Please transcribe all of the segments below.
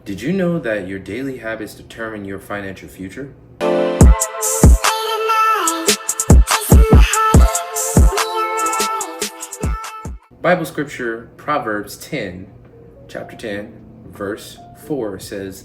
Did you know that your daily habits determine your financial future? Bible scripture, Proverbs chapter 10, verse 4 says,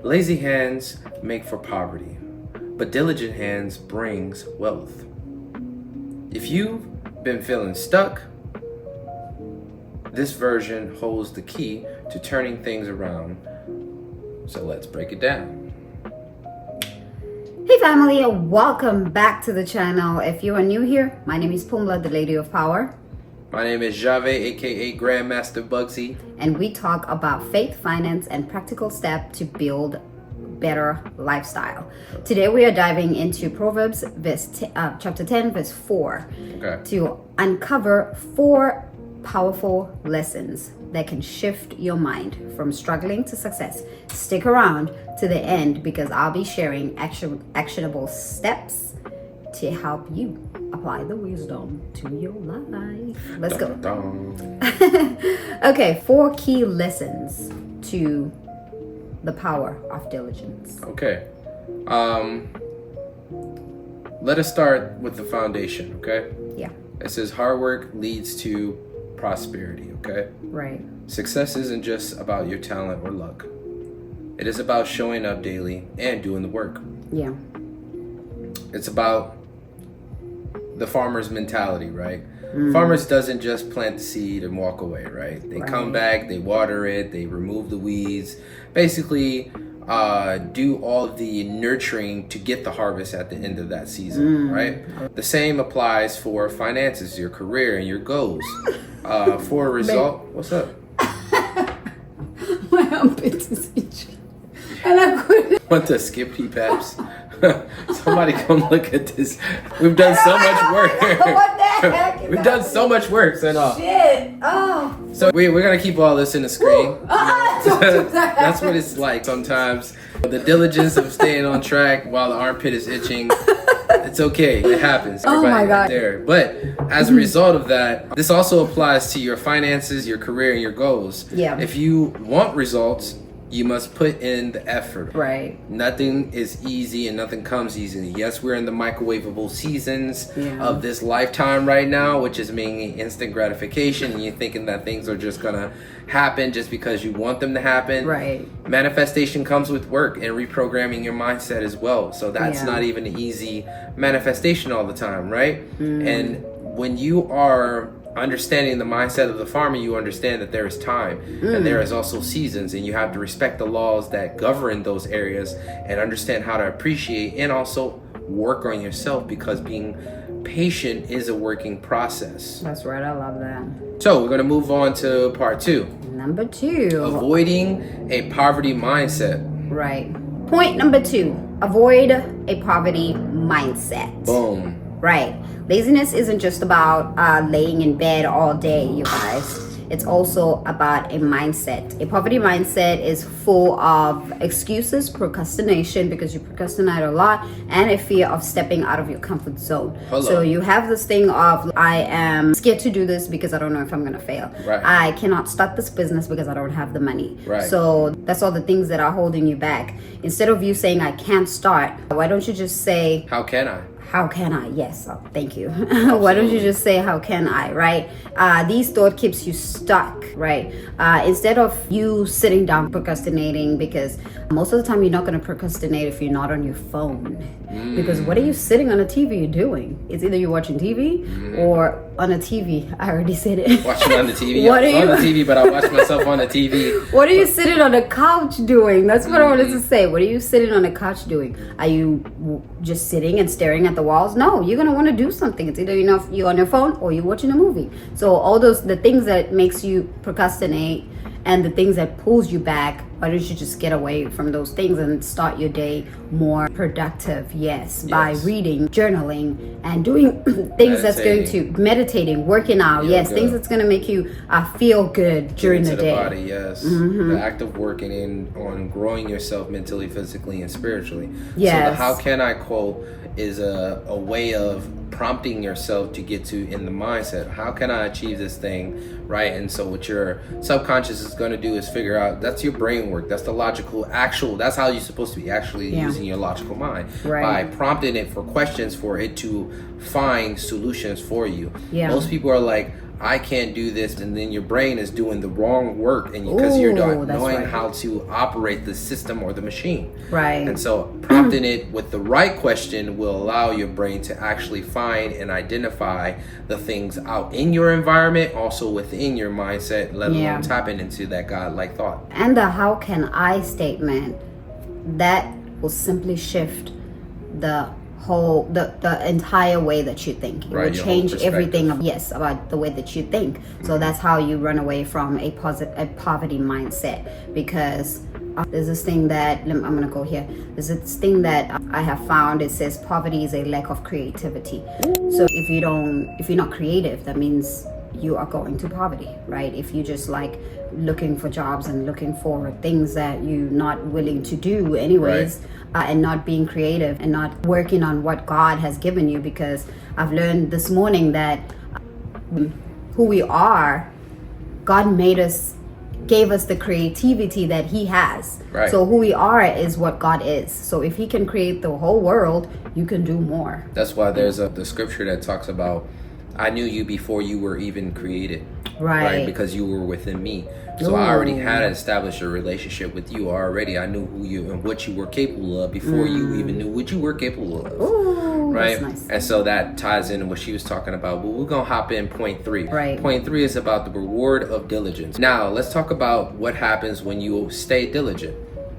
"Lazy hands make for poverty, but diligent hands brings wealth." If you've been feeling stuck, this version holds the key to turning things around. So let's break it down. Hey family, welcome back to the channel. If you are new here, my name is Pumla, the Lady of Power. My name is Jave, aka Grandmaster Bugsy. And we talk about faith, finance, and practical steps to build better lifestyle. Today we are diving into Proverbs chapter 10, verse 4 to uncover 4 powerful lessons that can shift your mind from struggling to success. Stick around to the end because I'll be sharing actionable steps to help you apply the wisdom to your life. Let's go. Okay, 4 key lessons to the power of diligence. Okay. Let us start with the foundation, okay? Yeah. It says hard work leads to prosperity, okay? Right. Success isn't just about your talent or luck. It is about showing up daily and doing the work. Yeah. It's about the farmer's mentality, right? Farmers doesn't just plant the seed and walk away, right? They come back, they water it, they remove the weeds, basically do all of the nurturing to get the harvest at the end of that season, right? The same applies for finances, your career, and your goals. For a result, what's up? My armpit is itching. And I couldn't. Want to skip P-Paps? Somebody come look at this. We've done so much work. What the heck? We've done so much work, so no. Shit. Oh. So we're gonna keep all this in the screen. Don't do that. That's what it's like sometimes. The diligence of staying on track while the armpit is itching. It's okay. It happens. Oh my God. There. But as a result of that, this also applies to your finances, your career, and your goals. Yeah. If you want results, you must put in the effort. Right. Nothing is easy and nothing comes easy. Yes, we're in the microwavable seasons of this lifetime right now, which is mainly instant gratification, and you're thinking that things are just gonna happen just because you want them to happen. Right. Manifestation comes with work and reprogramming your mindset as well. So that's not even an easy manifestation all the time, right? And when you are understanding the mindset of the farmer, you understand that there is time and there is also seasons, and you have to respect the laws that govern those areas and understand how to appreciate and also work on yourself, because being patient is a working process. That's right. I love that. So we're going to move on to part 2. Number 2. Avoiding a poverty mindset. Right. Point number 2. Avoid a poverty mindset. Boom. Right. Laziness isn't just about laying in bed all day, you guys. It's also about a mindset. A poverty mindset is full of excuses, procrastination because you procrastinate a lot, and a fear of stepping out of your comfort zone. So you have this thing of, I am scared to do this because I don't know if I'm going to fail. Right. I cannot start this business because I don't have the money. Right. So that's all the things that are holding you back. Instead of you saying, I can't start, why don't you just say, how can I? How can I? Yes, thank you. Why don't you just say, how can I, right? These thought keeps you stuck, right? Instead of you sitting down procrastinating, because most of the time you're not going to procrastinate if you're not on your phone. Because what are you sitting on a TV doing? It's either you're watching TV or on a TV. I already said it. Watching on the TV. What I was are on you- the TV, but I watch myself on the TV. What are you sitting on the couch doing? That's what I wanted to say. What are you sitting on the couch doing? Are you just sitting and staring at the walls? No, you're going to want to do something. It's either you're on your phone or you're watching a movie. So all the things that makes you procrastinate and the things that pulls you back, why don't you just get away from those things and start your day more productive? Yes, by reading, journaling, and doing things that's going to meditating, working out. Yes, things that's going to make you feel good during the day. Body, yes. The act of working on growing yourself mentally, physically, and spiritually. Yes. So the how can I quote is a way of prompting yourself to get to in the mindset, how can I achieve this thing, right? And so what your subconscious is going to do is figure out, that's your brain work. That's the logical, actual. That's how you're supposed to be actually using your logical mind, by prompting it for questions for it to find solutions for you. Most people are like, I can't do this, and then your brain is doing the wrong work, and because you're not knowing how to operate the system or the machine. And so prompting it with the right question will allow your brain to actually find and identify the things out in your environment, also within your mindset, let alone tapping into that godlike thought. And the how can I statement, that will simply shift the whole the entire way that you think. It will change everything about the way that you think. So that's how you run away from a poverty mindset, because there's this thing that I'm gonna go here. There's this thing that I have found. It says poverty is a lack of creativity. So if you're not creative, that means you are going to poverty, right? If you just like looking for jobs and looking for things that you're not willing to do anyways, and not being creative and not working on what God has given you. Because I've learned this morning that who we are, God gave us the creativity that he has. So who we are is what God is. So if he can create the whole world, you can do more. That's why there's the scripture that talks about, I knew you before you were even created. Because you were within me. So I already had established a relationship with you already. I knew who you and what you were capable of before you even knew what you were capable of. That's nice. And so that ties into what she was talking about. But we're going to hop in point 3. Point 3 is about the reward of diligence. Now, let's talk about what happens when you stay diligent.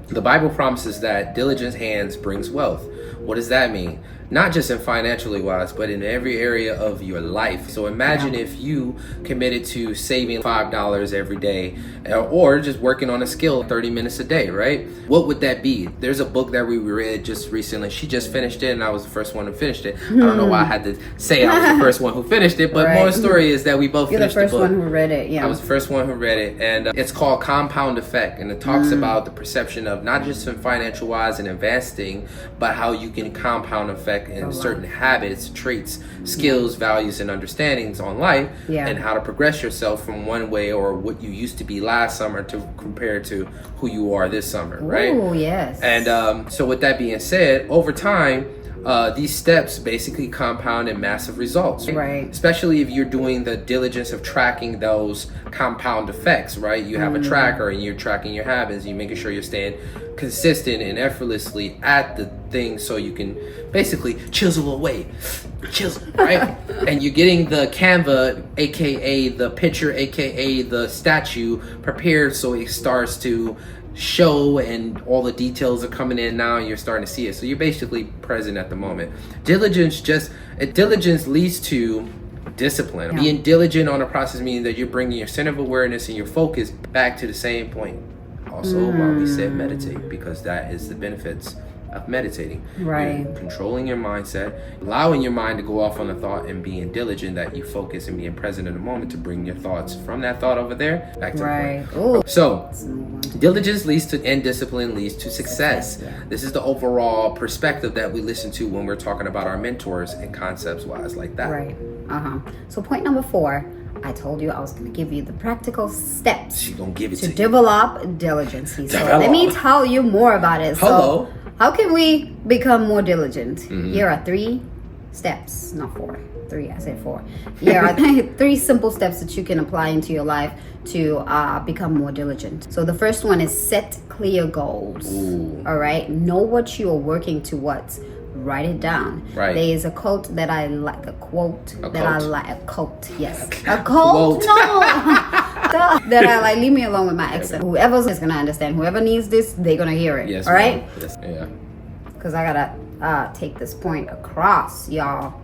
The Bible promises that diligent hands brings wealth. What does that mean? Not just in financially wise, but in every area of your life. So imagine if you committed to saving $5 every day, or just working on a skill 30 minutes a day, right? What would that be? There's a book that we read just recently. She just finished it, and I was the first one who finished it. I don't know why I had to say I was the first one who finished it, but more story is that we both finished the book. You're the first one who read it, I was the first one who read it, and it's called Compound Effect, and it talks about the perception of not just in financial wise and investing, but how you can compound effect in certain habits, traits, skills, values, and understandings on life, and how to progress yourself from one way or what you used to be last summer to compare to who you are this summer, right? Oh, yes. And so with that being said, over time, these steps basically compound in massive results, right? Especially if you're doing the diligence of tracking those compound effects, right? You have a tracker and you're tracking your habits, you're making sure you're staying consistent and effortlessly at the thing, so you can basically chisel away, right? And you're getting the canva, aka the picture, aka the statue, prepared so it starts to show and all the details are coming in now and you're starting to see it. So you're basically present at the moment. Diligence leads to discipline. Being diligent on a process means that you're bringing your center of awareness and your focus back to the same point. Also, while we said meditate, because that is the benefits of meditating. You're controlling your mindset, allowing your mind to go off on a thought, and being diligent that you focus and being present in the moment to bring your thoughts from that thought over there back to the point. So diligence leads to, and discipline leads to success. This is the overall perspective that we listen to when we're talking about our mentors and concepts wise like that. So point number 4, I told you I was going to give you the practical steps. She's going to give it to you. Develop diligence. So let me tell you more about it. So how can we become more diligent? Here are 3 steps, not 4. 3, I said 4. Here are 3 simple steps that you can apply into your life to become more diligent. So the first one is set clear goals. All right, know what you are working towards. Write it down. There is a quote that I like. A quote. No. That I like. Leave me alone with my accent. Whoever is gonna understand. Whoever needs this, they're gonna hear it. All right. Because I gotta take this point across, y'all.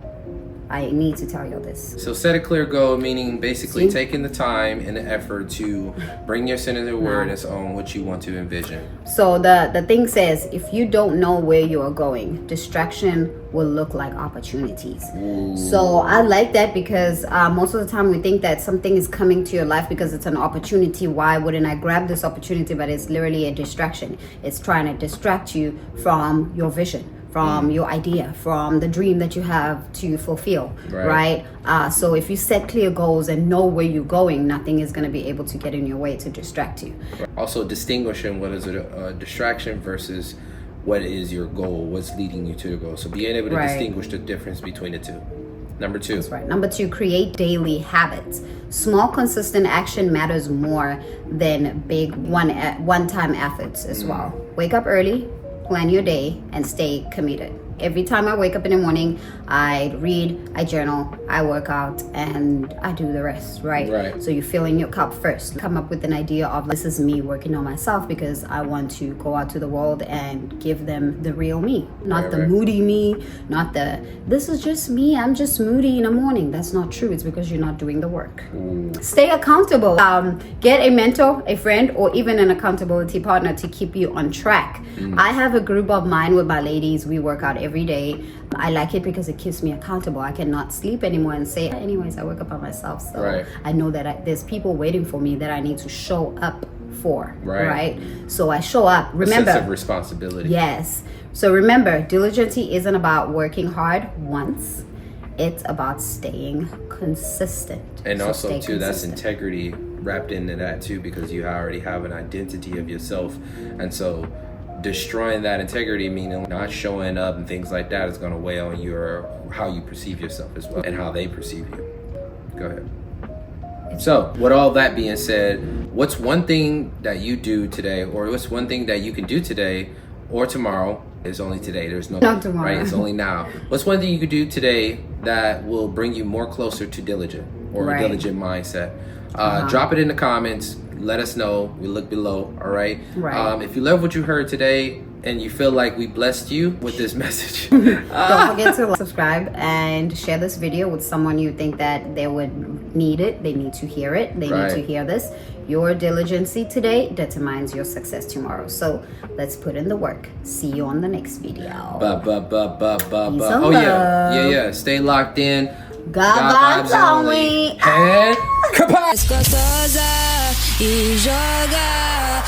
I need to tell you this. So set a clear goal, meaning basically taking the time and the effort to bring your center of awareness on what you want to envision. So the thing says, if you don't know where you are going, distraction will look like opportunities. So I like that, because most of the time we think that something is coming to your life because it's an opportunity. Why wouldn't I grab this opportunity? But it's literally a distraction. It's trying to distract you from your vision, from your idea, from the dream that you have to fulfill, right? So if you set clear goals and know where you're going, nothing is going to be able to get in your way to distract you. Also distinguishing what is a distraction versus what is your goal, what's leading you to the goal. So being able to distinguish the difference between the two. Number 2. That's right. Number 2, create daily habits. Small, consistent action matters more than big one-time efforts as well. Wake up early, plan your day, and stay committed. Every time I wake up in the morning, I read, I journal, I work out, and I do the rest, right? So you fill in your cup first. Come up with an idea of, this is me working on myself because I want to go out to the world and give them the real me. Not the moody me, not the, this is just me, I'm just moody in the morning. That's not true. It's because you're not doing the work. Stay accountable. Get a mentor, a friend, or even an accountability partner to keep you on track. I have a group of mine with my ladies. We work out every day. I like it because it keeps me accountable. I cannot sleep anymore and say, anyways, I work up by myself. So I know that there's people waiting for me that I need to show up for. Right? So I show up. Remember, a sense of responsibility. Yes. So remember, diligence isn't about working hard once. It's about staying consistent. And so also, too, that's integrity wrapped into that, too, because you already have an identity of yourself. And so destroying that integrity, meaning not showing up and things like that, is going to weigh on your how you perceive yourself as well and how they perceive you. Go ahead. So with all that being said, what's one thing that you do today, or what's one thing that you can do today or tomorrow? It's only today. There's no not tomorrow. Right? It's only now. What's one thing you could do today that will bring you more closer to diligent or a diligent mindset? Drop it in the comments. Let us know. We look below. All right. If you love what you heard today and you feel like we blessed you with this message, don't forget to subscribe and share this video with someone you think that they would need it. They need to hear it. They need to hear this. Your diligence today determines your success tomorrow. So let's put in the work. See you on the next video. Oh yeah. Stay locked in. God vibes only. And gostosa e joga